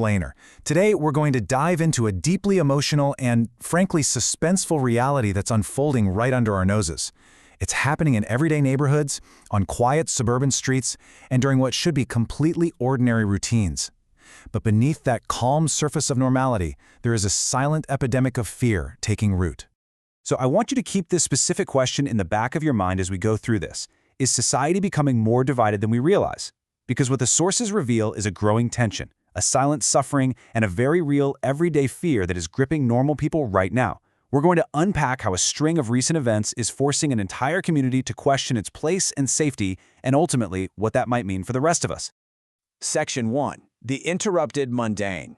explainer. Today, we're going to dive into a deeply emotional and, frankly, suspenseful reality that's unfolding right under our noses. It's happening in everyday neighborhoods, on quiet suburban streets, and during what should be completely ordinary routines. But beneath that calm surface of normality, there is a silent epidemic of fear taking root. So I want you to keep this specific question in the back of your mind as we go through this. Is society becoming more divided than we realize? Because what the sources reveal is a growing tension, a silent suffering, and a very real, everyday fear that is gripping normal people right now. We're going to unpack how a string of recent events is forcing an entire community to question its place and safety, and ultimately, what that might mean for the rest of us. Section 1. The Interrupted Mundane.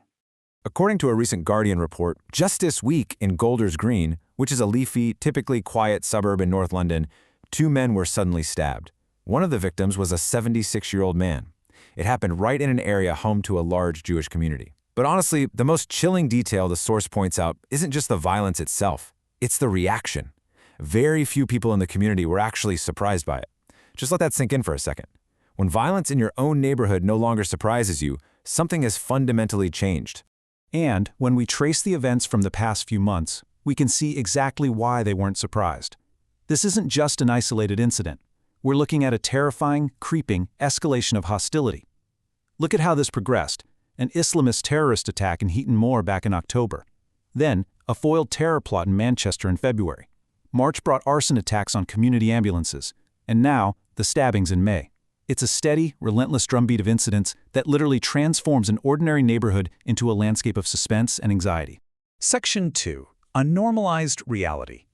According to a recent Guardian report, just this week in Golders Green, which is a leafy, typically quiet suburb in North London, 2 men were suddenly stabbed. One of the victims was a 76-year-old man. It happened right in an area home to a large Jewish community. But honestly, the most chilling detail the source points out isn't just the violence itself, it's the reaction. Very few people in the community were actually surprised by it. Just let that sink in for a second. When violence in your own neighborhood no longer surprises you, something has fundamentally changed. And when we trace the events from the past few months, we can see exactly why they weren't surprised. This isn't just an isolated incident. We're looking at a terrifying, creeping escalation of hostility. Look at how this progressed. An Islamist terrorist attack in Heaton Moor back in October. Then, a foiled terror plot in Manchester in February. March brought arson attacks on community ambulances. And now, the stabbings in May. It's a steady, relentless drumbeat of incidents that literally transforms an ordinary neighborhood into a landscape of suspense and anxiety. Section 2. A Normalized Reality.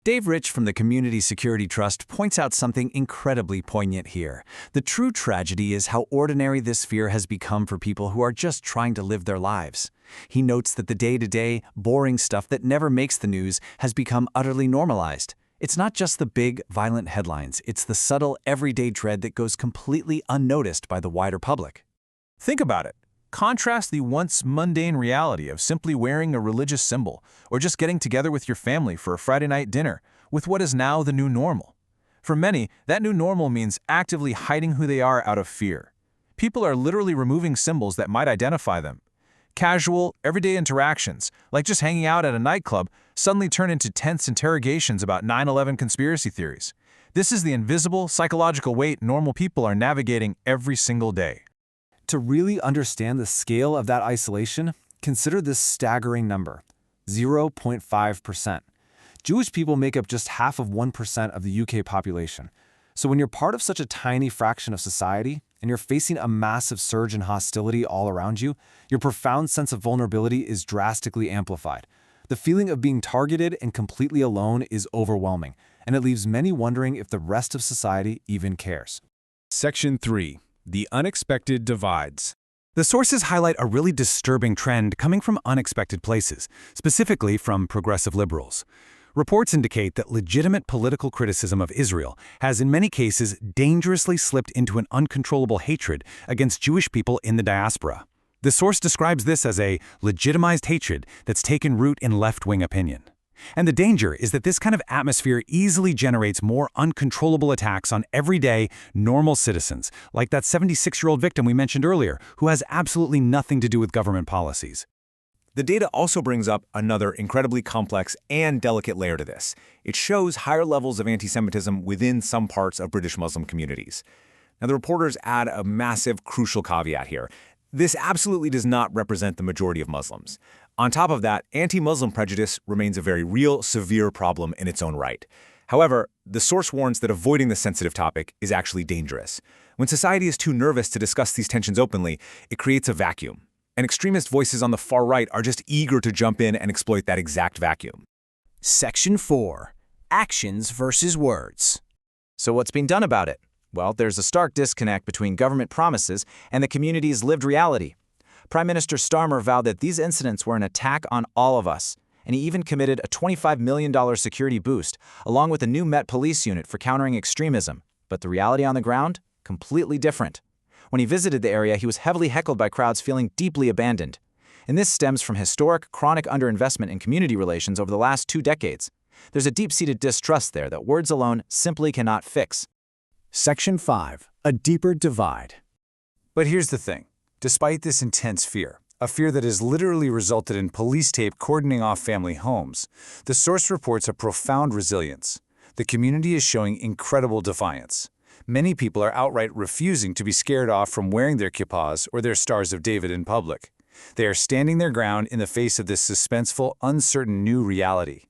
Dave Rich from the Community Security Trust points out something incredibly poignant here. The true tragedy is how ordinary this fear has become for people who are just trying to live their lives. He notes that the day-to-day, boring stuff that never makes the news has become utterly normalized. It's not just the big, violent headlines, it's the subtle, everyday dread that goes completely unnoticed by the wider public. Think about it. Contrast the once mundane reality of simply wearing a religious symbol or just getting together with your family for a Friday night dinner with what is now the new normal. For many, that new normal means actively hiding who they are out of fear. People are literally removing symbols that might identify them. Casual, everyday interactions, like just hanging out at a nightclub, suddenly turn into tense interrogations about 9/11 conspiracy theories. This is the invisible, psychological weight normal people are navigating every single day. To really understand the scale of that isolation, consider this staggering number, 0.5%. Jewish people make up just half of 1% of the UK population. So when you're part of such a tiny fraction of society, and you're facing a massive surge in hostility all around you, your profound sense of vulnerability is drastically amplified. The feeling of being targeted and completely alone is overwhelming, and it leaves many wondering if the rest of society even cares. Section 3. The Unexpected Divides. The sources highlight a really disturbing trend coming from unexpected places, specifically from progressive liberals. Reports indicate that legitimate political criticism of Israel has in many cases dangerously slipped into an uncontrollable hatred against Jewish people in the diaspora. The source describes this as a legitimized hatred that's taken root in left-wing opinion. And the danger is that this kind of atmosphere easily generates more uncontrollable attacks on everyday, normal citizens, like that 76-year-old victim we mentioned earlier, who has absolutely nothing to do with government policies. The data also brings up another incredibly complex and delicate layer to this. It shows higher levels of anti-Semitism within some parts of British Muslim communities. Now, the reporters add a massive, crucial caveat here. This absolutely does not represent the majority of Muslims. On top of that, anti-Muslim prejudice remains a very real, severe problem in its own right. However, the source warns that avoiding the sensitive topic is actually dangerous. When society is too nervous to discuss these tensions openly, it creates a vacuum. And extremist voices on the far right are just eager to jump in and exploit that exact vacuum. Section 4. Actions versus words. So what's being done about it? Well, there's a stark disconnect between government promises and the community's lived reality. Prime Minister Starmer vowed that these incidents were an attack on all of us, and he even committed a $25 million security boost, along with a new Met Police unit for countering extremism. But the reality on the ground? Completely different. When he visited the area, he was heavily heckled by crowds feeling deeply abandoned. And this stems from historic, chronic underinvestment in community relations over the last 2 decades. There's a deep-seated distrust there that words alone simply cannot fix. Section 5. A Deeper Divide. But here's the thing. Despite this intense fear, a fear that has literally resulted in police tape cordoning off family homes. The source reports a profound resilience. The community is showing incredible defiance. Many people are outright refusing to be scared off from wearing their kippas or their Stars of David in public. They are standing their ground in the face of this suspenseful, uncertain new reality.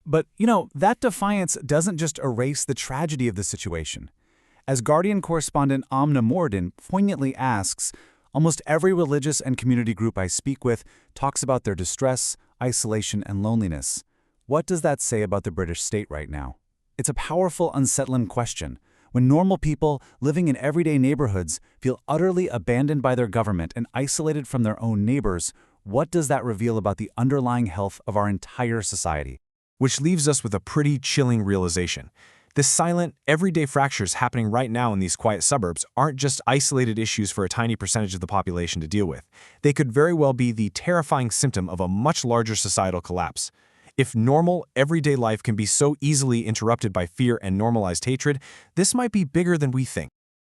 But, that defiance doesn't just erase the tragedy of the situation. As Guardian correspondent Amna Morden poignantly asks, almost every religious and community group I speak with talks about their distress, isolation, and loneliness. What does that say about the British state right now? It's a powerful, unsettling question. When normal people living in everyday neighborhoods feel utterly abandoned by their government and isolated from their own neighbors, what does that reveal about the underlying health of our entire society? Which leaves us with a pretty chilling realization. The silent, everyday fractures happening right now in these quiet suburbs aren't just isolated issues for a tiny percentage of the population to deal with. They could very well be the terrifying symptom of a much larger societal collapse. If normal, everyday life can be so easily interrupted by fear and normalized hatred, this might be bigger than we think.